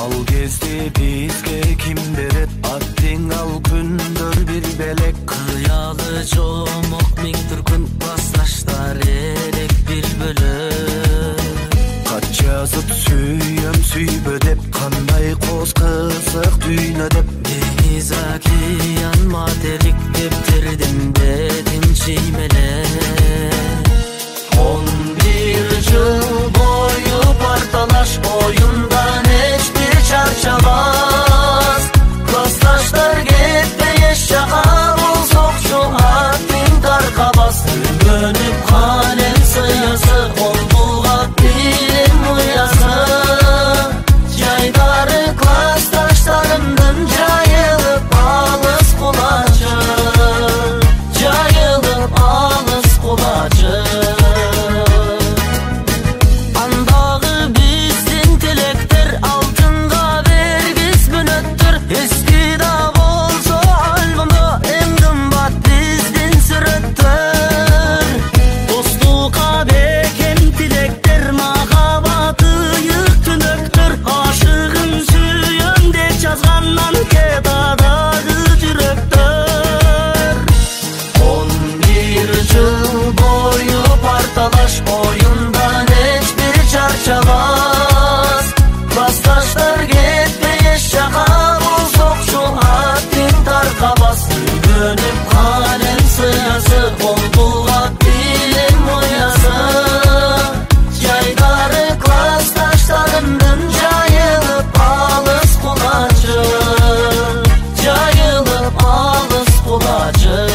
Ал кезде бизге ким берет аттың ал күндөр бир белек. Кыялы жомок миң түркүн классташтар элек бир бөлөк. Качасып сүйөм сүйбө деп кандай коз кызык дүйнө деп. Дениз океан материк деп тердим бетин чиймелеп. 11 жыл бою парталаш оюндан эч бир чарчабас. Классташтар кетпей эч жака болсокчу аттың таркабас. Өнүп калем сыясы ол булгап билим уясы. Жайдары классташтарымдын жайылып алыс кулачы. Жайылып алыс кулачы. Oyundan hiç bir çarçabas. Klasstaşlar gitmeye şaka bulsok şu haddin tarkabas. Dönüp kalem sıyası ol bulgak bilim uyası. Yayları klasstaşlarımdın jayılıp alız kulacı. Jayılıp alız kulacı.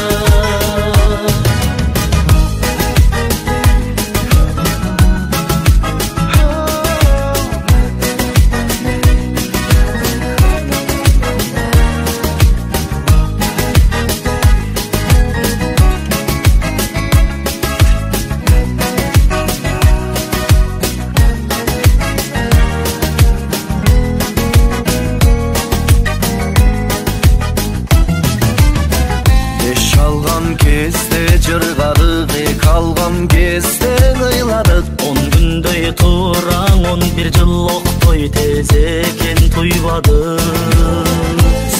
Жыргарык калган кезде ыйладык. 10 күндөй тураң 11 жыл октой тез экен туйбадым.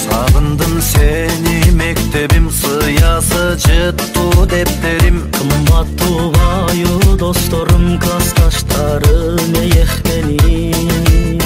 Сагындым сени мектебим сыясы жыттуу дептерим. Кымбат тубайы досторум классташтарым эйек менин.